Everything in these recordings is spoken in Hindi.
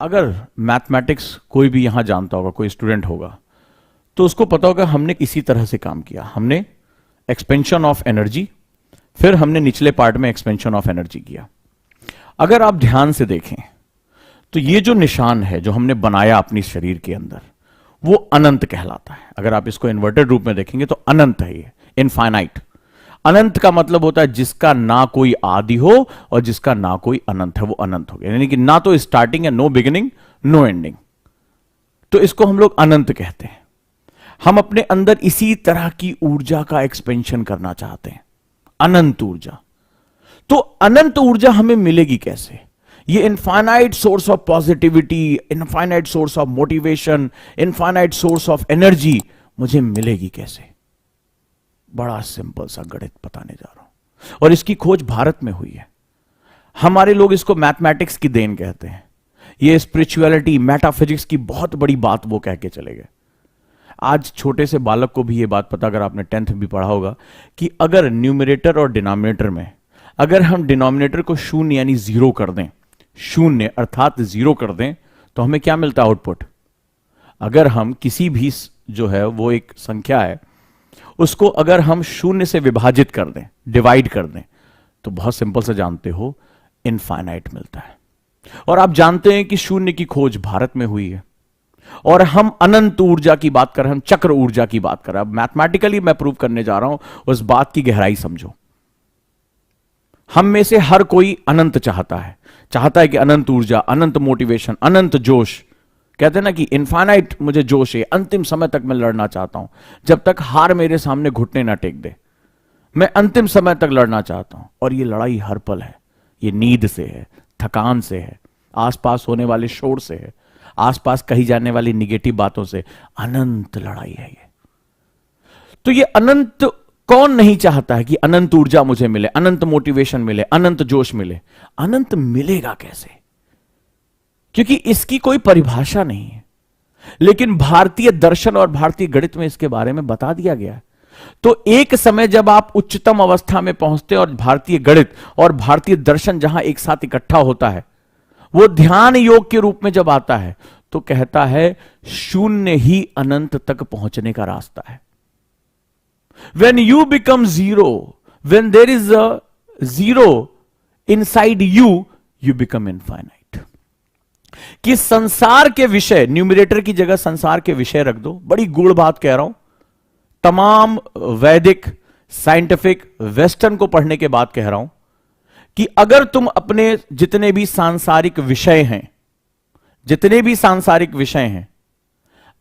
अगर मैथमेटिक्स कोई भी यहां जानता होगा, कोई स्टूडेंट होगा, तो उसको पता होगा हमने इसी तरह से काम किया। हमने एक्सपेंशन ऑफ एनर्जी, फिर हमने निचले पार्ट में एक्सपेंशन ऑफ एनर्जी किया। अगर आप ध्यान से देखें तो ये जो निशान है जो हमने बनाया अपनी शरीर के अंदर, वो अनंत कहलाता है। अगर आप इसको इन्वर्टेड रूप में देखेंगे तो अनंत है, ये इनफाइनाइट। अनंत का मतलब होता है जिसका ना कोई आदि हो और जिसका ना कोई अनंत है, वो अनंत हो गया। यानी कि ना तो स्टार्टिंग है, नो बिगिनिंग नो एंडिंग, तो इसको हम लोग अनंत कहते हैं। हम अपने अंदर इसी तरह की ऊर्जा का एक्सपेंशन करना चाहते हैं, अनंत ऊर्जा। तो अनंत ऊर्जा हमें मिलेगी कैसे? ये infinite source of positivity, infinite source of motivation, infinite source of energy मुझे मिलेगी कैसे? बड़ा सिंपल सा गणित बताने जा रहा हूं, और इसकी खोज भारत में हुई है। हमारे लोग इसको मैथमेटिक्स की देन कहते हैं। ये स्पिरिचुअलिटी, मेटाफिजिक्स की बहुत बड़ी बात वो कह के चले गए। आज छोटे से बालक को भी ये बात पता, अगर आपने 10th भी पढ़ा होगा, कि अगर न्यूमरेटर और डिनोमिनेटर में अगर हम डिनोमिनेटर को शून्य यानी जीरो कर दें, शून्य अर्थात जीरो कर दें, तो हमें क्या मिलता है आउटपुट? अगर हम किसी भी जो है वो एक संख्या है, उसको अगर हम शून्य से विभाजित कर दें, डिवाइड कर दें, तो बहुत सिंपल से जानते हो इनफाइनाइट मिलता है। और आप जानते हैं कि शून्य की खोज भारत में हुई है, और हम अनंत ऊर्जा की बात कर रहे हैं, हम चक्र ऊर्जा की बात कर रहे हैं। अब मैथमेटिकली मैं प्रूव करने जा रहा हूं, उस बात की गहराई समझो। हम में से हर कोई अनंत चाहता है कि अनंत ऊर्जा, अनंत मोटिवेशन, अनंत जोश। कहते हैं ना कि इनफाइनाइट मुझे जोश है, अंतिम समय तक मैं लड़ना चाहता हूं, जब तक हार मेरे सामने घुटने ना टेक दे, मैं अंतिम समय तक लड़ना चाहता हूं। और ये लड़ाई हर पल है, ये नींद से है, थकान से है, आसपास होने वाले शोर से है, आसपास कही जाने वाली निगेटिव बातों से। अनंत लड़ाई है ये। तो ये अनंत कौन नहीं चाहता है कि अनंत ऊर्जा मुझे मिले, अनंत मोटिवेशन मिले, अनंत जोश मिले? अनंत मिलेगा कैसे? क्योंकि इसकी कोई परिभाषा नहीं है, लेकिन भारतीय दर्शन और भारतीय गणित में इसके बारे में बता दिया गया है। तो एक समय जब आप उच्चतम अवस्था में पहुंचते हैं और भारतीय गणित और भारतीय दर्शन जहां एक साथ इकट्ठा होता है, वो ध्यान योग के रूप में जब आता है, तो कहता है शून्य ही अनंत तक पहुंचने का रास्ता है। When you become zero, when there is a zero inside you, you become infinite. कि संसार के विषय, न्यूमरेटर की जगह संसार के विषय रख दो। बड़ी गूढ़ बात कह रहा हूं, तमाम वैदिक, साइंटिफिक, वेस्टर्न को पढ़ने के बाद कह रहा हूं कि अगर तुम अपने जितने भी सांसारिक विषय हैं, जितने भी सांसारिक विषय हैं,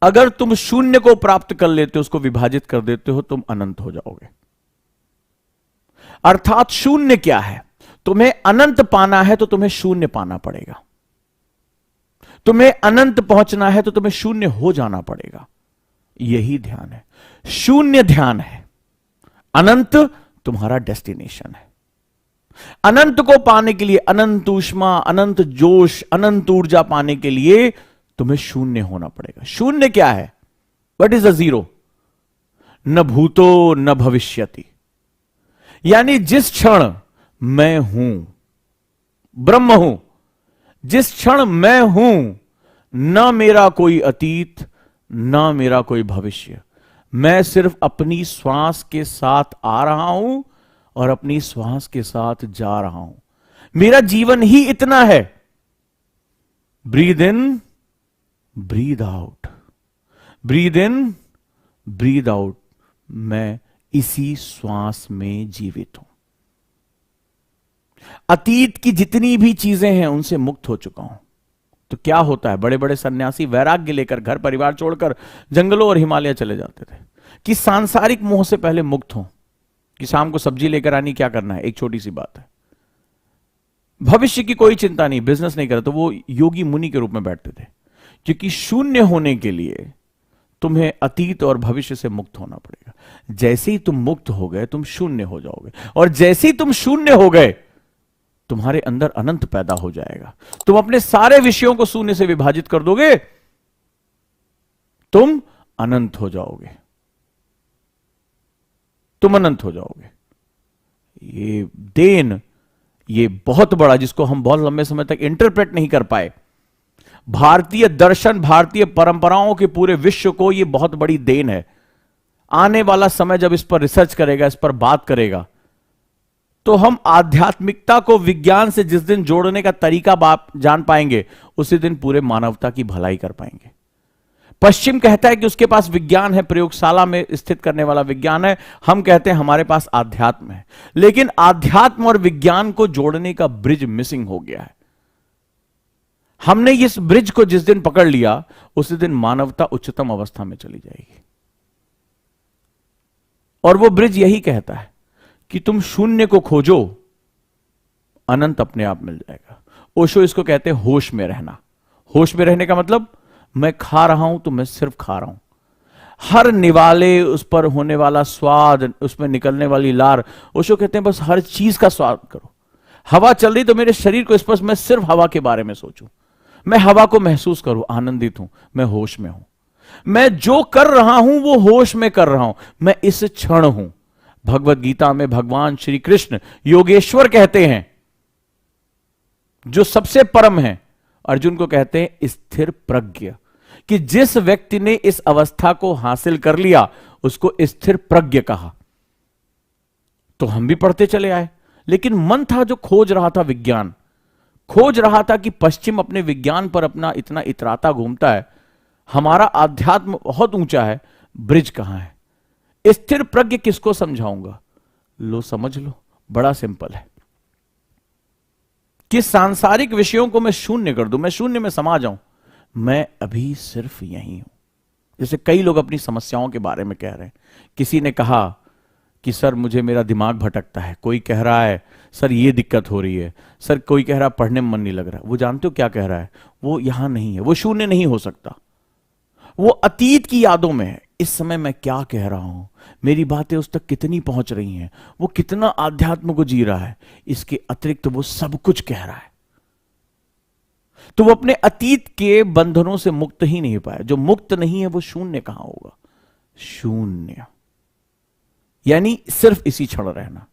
अगर तुम शून्य को प्राप्त कर लेते हो, उसको विभाजित कर देते हो, तुम अनंत हो जाओगे। अर्थात शून्य क्या है? तुम्हें अनंत पाना है तो तुम्हें शून्य पाना पड़ेगा। तुम्हें अनंत पहुंचना है तो तुम्हें शून्य हो जाना पड़ेगा। यही ध्यान है, शून्य ध्यान है, अनंत तुम्हारा डेस्टिनेशन है। अनंत को पाने के लिए, अनंत ऊष्मा, अनंत जोश, अनंत ऊर्जा पाने के लिए तुम्हें शून्य होना पड़ेगा। शून्य क्या है? What is a zero? न भूतो न भविष्यति। यानी जिस क्षण मैं हूं, ब्रह्म हूं, जिस क्षण मैं हूं, न मेरा कोई अतीत, न मेरा कोई भविष्य। मैं सिर्फ अपनी श्वास के साथ आ रहा हूं और अपनी श्वास के साथ जा रहा हूं। मेरा जीवन ही इतना है। Breathe in, breathe out, breathe in, breathe out. मैं इसी श्वास में जीवित हूं। अतीत की जितनी भी चीजें हैं उनसे मुक्त हो चुका हूं। तो क्या होता है, बड़े बड़े सन्यासी वैराग्य लेकर घर परिवार छोड़कर जंगलों और हिमालय चले जाते थे कि सांसारिक मोह से पहले मुक्त हो, कि शाम को सब्जी लेकर आनी, क्या करना है, एक छोटी सी बात है। भविष्य की कोई चिंता नहीं, बिजनेस नहीं करे, तो वो योगी मुनि के रूप में बैठते थे। क्योंकि शून्य होने के लिए तुम्हें अतीत और भविष्य से मुक्त होना पड़ेगा। जैसे ही तुम मुक्त हो गए, तुम शून्य हो जाओगे, और जैसे ही तुम शून्य हो गए, तुम्हारे अंदर अनंत पैदा हो जाएगा। तुम अपने सारे विषयों को शून्य से विभाजित कर दोगे, तुम अनंत हो जाओगे, तुम अनंत हो जाओगे। ये देन, ये बहुत बड़ा, जिसको हम बहुत लंबे समय तक इंटरप्रेट नहीं कर पाए, भारतीय दर्शन, भारतीय परंपराओं के पूरे विश्व को यह बहुत बड़ी देन है। आने वाला समय जब इस पर रिसर्च करेगा, इस पर बात करेगा, तो हम आध्यात्मिकता को विज्ञान से जिस दिन जोड़ने का तरीका जान पाएंगे, उसी दिन पूरे मानवता की भलाई कर पाएंगे। पश्चिम कहता है कि उसके पास विज्ञान है, प्रयोगशाला में स्थित करने वाला विज्ञान है। हम कहते हैं हमारे पास आध्यात्म है। लेकिन आध्यात्म और विज्ञान को जोड़ने का ब्रिज मिसिंग हो गया है। हमने इस ब्रिज को जिस दिन पकड़ लिया, उसी दिन मानवता उच्चतम अवस्था में चली जाएगी। और वो ब्रिज यही कहता है कि तुम शून्य को खोजो, अनंत अपने आप मिल जाएगा। ओशो इसको कहते हैं होश में रहना। होश में रहने का मतलब, मैं खा रहा हूं तो मैं सिर्फ खा रहा हूं। हर निवाले, उस पर होने वाला स्वाद, उसमें निकलने वाली लार, ओशो कहते हैं बस हर चीज का स्वाद करो। हवा चल रही तो मेरे शरीर को स्पर्श, मैं सिर्फ हवा के बारे में सोचूं, मैं हवा को महसूस करूं, आनंदित हूं, मैं होश में हूं, मैं जो कर रहा हूं वो होश में कर रहा हूं, मैं इस क्षण हूं। भगवत गीता में भगवान श्री कृष्ण योगेश्वर कहते हैं, जो सबसे परम है, अर्जुन को कहते हैं स्थिर प्रज्ञ, कि जिस व्यक्ति ने इस अवस्था को हासिल कर लिया उसको स्थिर प्रज्ञ कहा। तो हम भी पढ़ते चले आए, लेकिन मन था जो खोज रहा था विज्ञान, खोज रहा था कि पश्चिम अपने विज्ञान पर अपना इतना इतराता घूमता है, हमारा आध्यात्म बहुत ऊंचा है, ब्रिज कहां है? स्थिर प्रज्ञ किसको समझाऊंगा? लो समझ लो, बड़ा सिंपल है कि सांसारिक विषयों को मैं शून्य कर दूं, मैं शून्य में समा जाऊं, मैं अभी सिर्फ यही हूं। जैसे कई लोग अपनी समस्याओं के बारे में कह रहे हैं। किसी ने कहा कि सर मुझे मेरा दिमाग भटकता है, कोई कह रहा है सर ये दिक्कत हो रही है, सर कोई कह रहा है पढ़ने में मन नहीं लग रहा। वो जानते हो क्या कह रहा है? वो यहां नहीं है, वो शून्य नहीं हो सकता, वो अतीत की यादों में है। इस समय मैं क्या कह रहा हूं, मेरी बातें उस तक कितनी पहुंच रही हैं, वो कितना आध्यात्म को जी रहा है, इसके अतिरिक्त वो सब कुछ कह रहा है। तो वो अपने अतीत के बंधनों से मुक्त ही नहीं पाया। जो मुक्त नहीं है वो शून्य कहां होगा? शून्य यानी सिर्फ इसी क्षण रहना।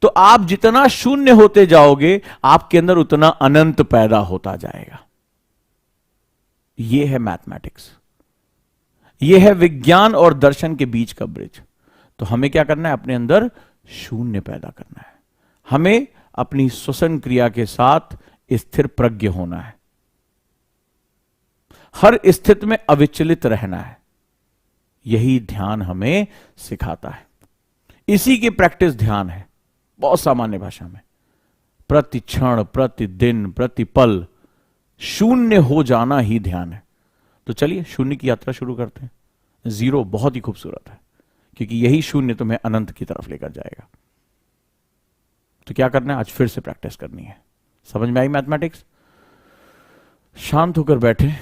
तो आप जितना शून्य होते जाओगे, आपके अंदर उतना अनंत पैदा होता जाएगा। यह है मैथमेटिक्स, यह है विज्ञान और दर्शन के बीच का ब्रिज। तो हमें क्या करना है? अपने अंदर शून्य पैदा करना है। हमें अपनी श्वसन क्रिया के साथ स्थिर प्रज्ञ होना है, हर स्थिति में अविचलित रहना है। यही ध्यान हमें सिखाता है। इसी की प्रैक्टिस ध्यान है, बहुत सामान्य भाषा में। प्रति क्षण, प्रतिदिन, प्रतिपल शून्य हो जाना ही ध्यान है। तो चलिए शून्य की यात्रा शुरू करते हैं। जीरो बहुत ही खूबसूरत है, क्योंकि यही शून्य तुम्हें अनंत की तरफ लेकर जाएगा। तो क्या करना है? आज फिर से प्रैक्टिस करनी है। समझ में आई मैथमेटिक्स? शांत होकर बैठे,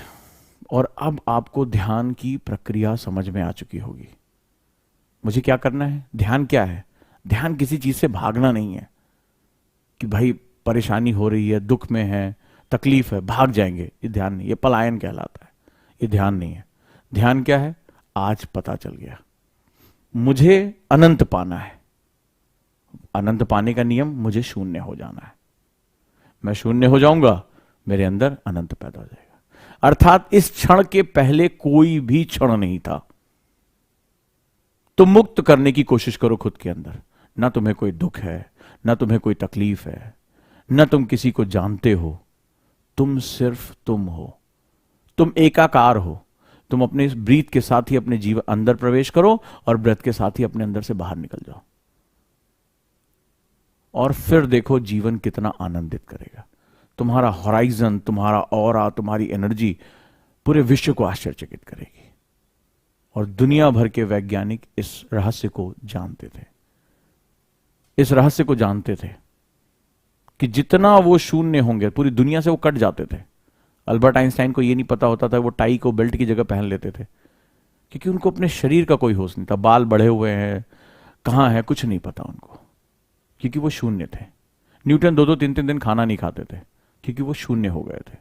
और अब आपको ध्यान की प्रक्रिया समझ में आ चुकी होगी। मुझे क्या करना है? ध्यान क्या है? ध्यान किसी चीज से भागना नहीं है कि भाई परेशानी हो रही है, दुख में है, तकलीफ है, भाग जाएंगे। ये ध्यान नहीं, ये पलायन कहलाता है। ये ध्यान नहीं है। ध्यान क्या है? आज पता चल गया मुझे अनंत पाना है। अनंत पाने का नियम, मुझे शून्य हो जाना है। मैं शून्य हो जाऊंगा, मेरे अंदर अनंत पैदा हो जाएगा। अर्थात इस क्षण के पहले कोई भी क्षण नहीं था। तो मुक्त करने की कोशिश करो खुद के अंदर। ना तुम्हें कोई दुख है, ना तुम्हें कोई तकलीफ है, ना तुम किसी को जानते हो। तुम सिर्फ तुम हो, तुम एकाकार हो। तुम अपने इस ब्रीथ के साथ ही अपने जीवन अंदर प्रवेश करो, और ब्रेथ के साथ ही अपने अंदर से बाहर निकल जाओ, और फिर देखो जीवन कितना आनंदित करेगा। तुम्हारा हॉराइजन, तुम्हारा ऑरा, तुम्हारी एनर्जी पूरे विश्व को आश्चर्यचकित करेगी। और दुनिया भर के वैज्ञानिक इस रहस्य को जानते थे, इस रहस्य को जानते थे कि जितना वो शून्य होंगे, पूरी दुनिया से वो कट जाते थे। अल्बर्ट आइंस्टाइन को ये नहीं पता होता था, वो टाई को बेल्ट की जगह पहन लेते थे, क्योंकि उनको अपने शरीर का कोई होश नहीं था। बाल बढ़े हुए हैं, कहां है, कुछ नहीं पता उनको, क्योंकि वो शून्य थे। न्यूटन 2-2, 3-3 दिन खाना नहीं खाते थे, क्योंकि वो शून्य हो गए थे।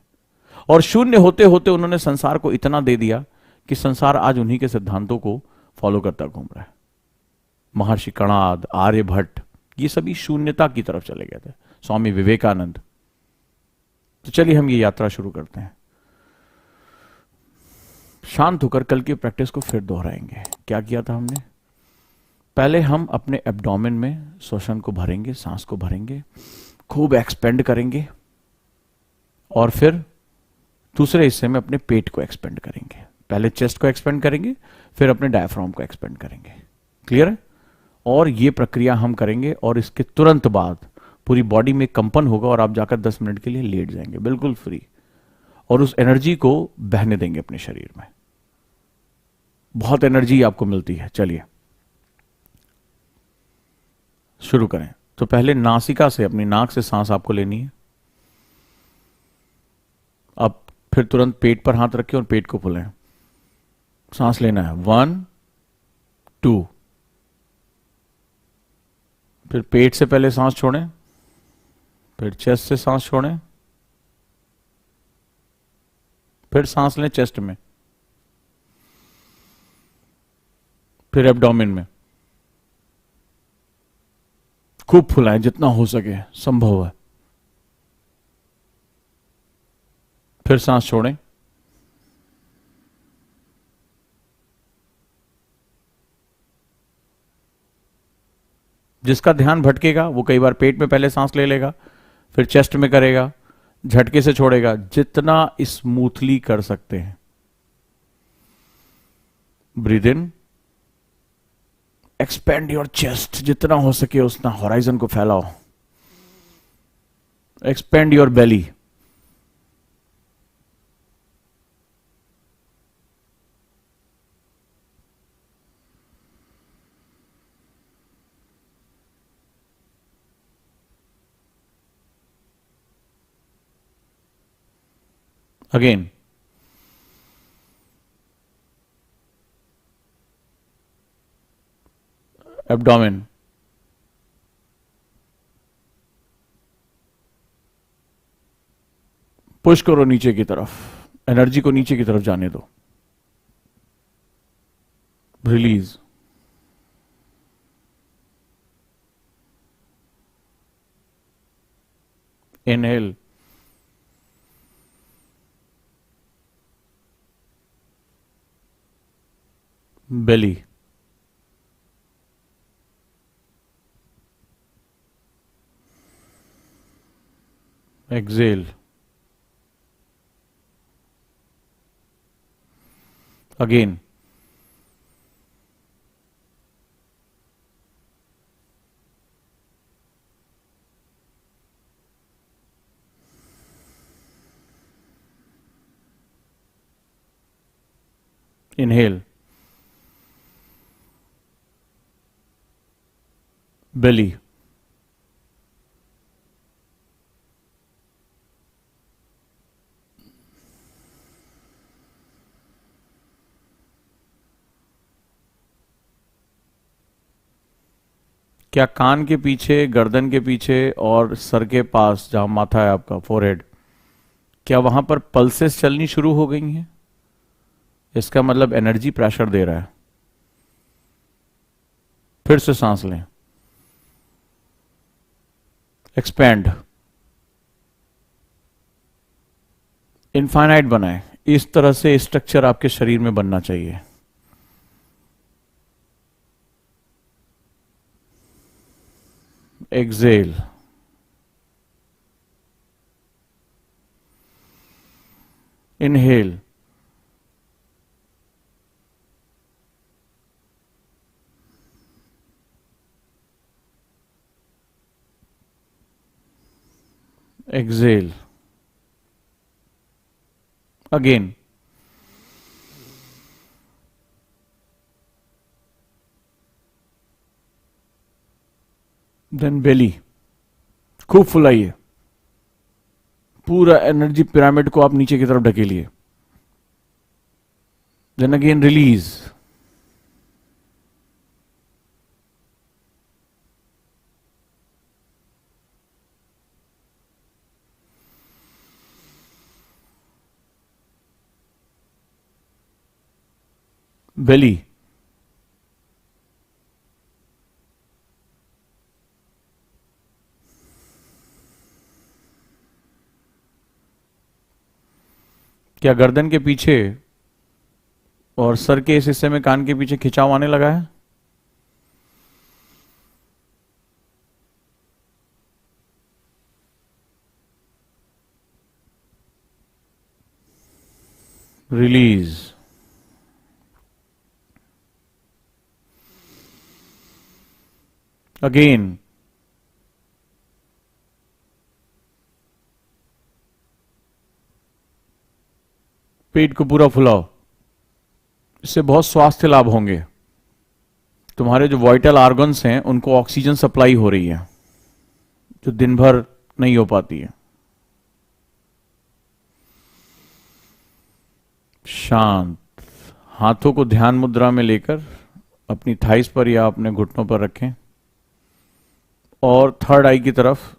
और शून्य होते होते उन्होंने संसार को इतना दे दिया कि संसार आज उन्हीं के सिद्धांतों को फॉलो करता घूम रहा है। महर्षि कणाद, आर्यभट्ट, ये सभी शून्यता की तरफ चले गए थे। स्वामी विवेकानंद, तो चलिए हम ये यात्रा शुरू करते हैं। शांत होकर कल की प्रैक्टिस को फिर दोहराएंगे। क्या किया था हमने? पहले हम अपने एब्डोमेन में श्वसन को भरेंगे, सांस को भरेंगे, खूब एक्सपेंड करेंगे, और फिर दूसरे हिस्से में अपने पेट को एक्सपेंड करेंगे। पहले चेस्ट को एक्सपेंड करेंगे, फिर अपने डायफ्राम को एक्सपेंड करेंगे। क्लियर है? और ये प्रक्रिया हम करेंगे और इसके तुरंत बाद पूरी बॉडी में कंपन होगा और आप जाकर 10 मिनट के लिए लेट जाएंगे बिल्कुल फ्री, और उस एनर्जी को बहने देंगे अपने शरीर में। बहुत एनर्जी आपको मिलती है। चलिए शुरू करें। तो पहले नासिका से, अपनी नाक से सांस आपको लेनी है। अब फिर तुरंत पेट पर हाथ रखें और पेट को फुलाएं। सांस लेना है 1 2। फिर पेट से पहले सांस छोड़ें, फिर चेस्ट से सांस छोड़ें, फिर सांस लें चेस्ट में, फिर एब्डोमेन में। खूब फुलाएं जितना हो सके, संभव है। फिर सांस छोड़ें, जिसका ध्यान भटकेगा वो कई बार पेट में पहले सांस ले लेगा, फिर चेस्ट में करेगा, झटके से छोड़ेगा। जितना स्मूथली कर सकते हैं। Breathe in, expand your chest, जितना हो सके उतना हॉराइजन को फैलाओ। Expand your belly. Again, abdomen, push करो नीचे की तरफ, एनर्जी को नीचे की तरफ जाने दो। रिलीज, इनहेल, बेली, एक्सेल, अगेन, inhale, belly, क्या कान के पीछे, गर्दन के पीछे और सर के पास, जहां माथा है आपका, फोरहेड, क्या वहां पर पल्सेस चलनी शुरू हो गई हैं? इसका मतलब एनर्जी प्रेशर दे रहा है। फिर से सांस लें, एक्सपैंड, इनफाइनाइट बनाएं। इस तरह से स्ट्रक्चर आपके शरीर में बनना चाहिए। Exhale, inhale, exhale, again, then belly, खूब फुलाइए। पूरा एनर्जी पिरामिड को आप नीचे की तरफ ढकेलिए। देन अगेन रिलीज, बेली, क्या गर्दन के पीछे और सर के इस हिस्से में कान के पीछे खिंचाव आने लगा है? रिलीज। अगेन पेट को पूरा फुलाओ, इससे बहुत स्वास्थ्य लाभ होंगे। तुम्हारे जो वाइटल ऑर्गन्स हैं उनको ऑक्सीजन सप्लाई हो रही है जो दिन भर नहीं हो पाती है। शांत। हाथों को ध्यान मुद्रा में लेकर अपनी थाइस पर या अपने घुटनों पर रखें और थर्ड आई की तरफ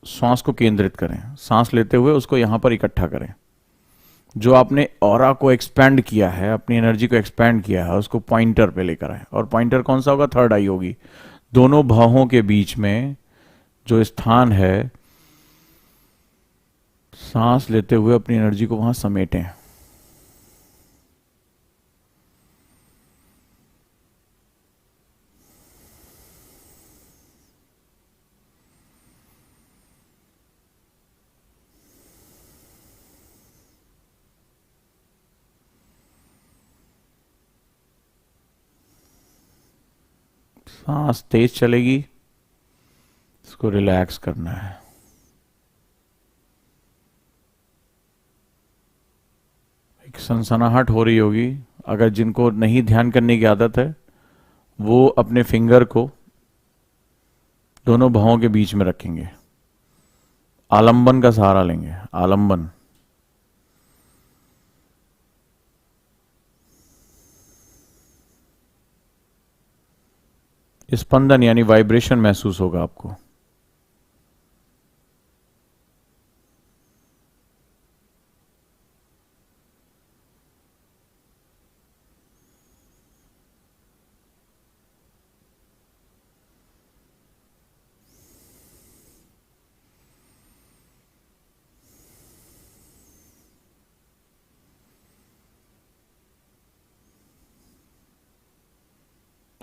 श्वास को केंद्रित करें। सांस लेते हुए उसको यहां पर इकट्ठा करें। जो आपने ऑरा को एक्सपैंड किया है, अपनी एनर्जी को एक्सपैंड किया है, उसको पॉइंटर पे लेकर आए। और पॉइंटर कौन सा होगा? थर्ड आई होगी। दोनों बाहों के बीच में जो स्थान है, सांस लेते हुए अपनी एनर्जी को वहां समेटें। सांस तेज चलेगी, इसको रिलैक्स करना है। एक सनसनाहट हो रही होगी। अगर जिनको नहीं ध्यान करने की आदत है वो अपने फिंगर को दोनों भौहों के बीच में रखेंगे, आलंबन का सहारा लेंगे। आलंबन। स्पंदन यानी वाइब्रेशन महसूस होगा आपको।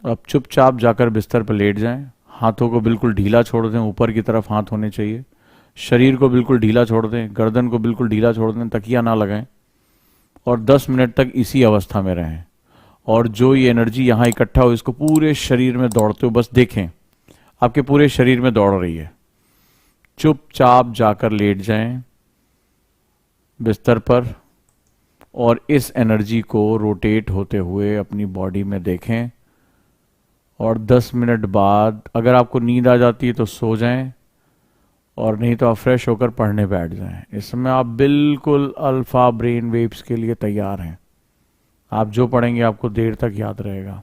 अब चुपचाप जाकर बिस्तर पर लेट जाएं। हाथों को बिल्कुल ढीला छोड़ दें, ऊपर की तरफ हाथ होने चाहिए। शरीर को बिल्कुल ढीला छोड़ दें, गर्दन को बिल्कुल ढीला छोड़ दें, तकिया ना लगाएं और 10 मिनट तक इसी अवस्था में रहें। और जो ये एनर्जी यहाँ इकट्ठा हो इसको पूरे शरीर में दौड़ते हो बस देखें, आपके पूरे शरीर में दौड़ रही है। चुपचाप जाकर लेट जाएं बिस्तर पर और इस एनर्जी को रोटेट होते हुए अपनी बॉडी में देखें। और 10 मिनट बाद अगर आपको नींद आ जाती है तो सो जाएं और नहीं तो आप फ्रेश होकर पढ़ने बैठ जाएं। इस समय आप बिल्कुल अल्फा ब्रेन वेव्स के लिए तैयार हैं। आप जो पढ़ेंगे आपको देर तक याद रहेगा।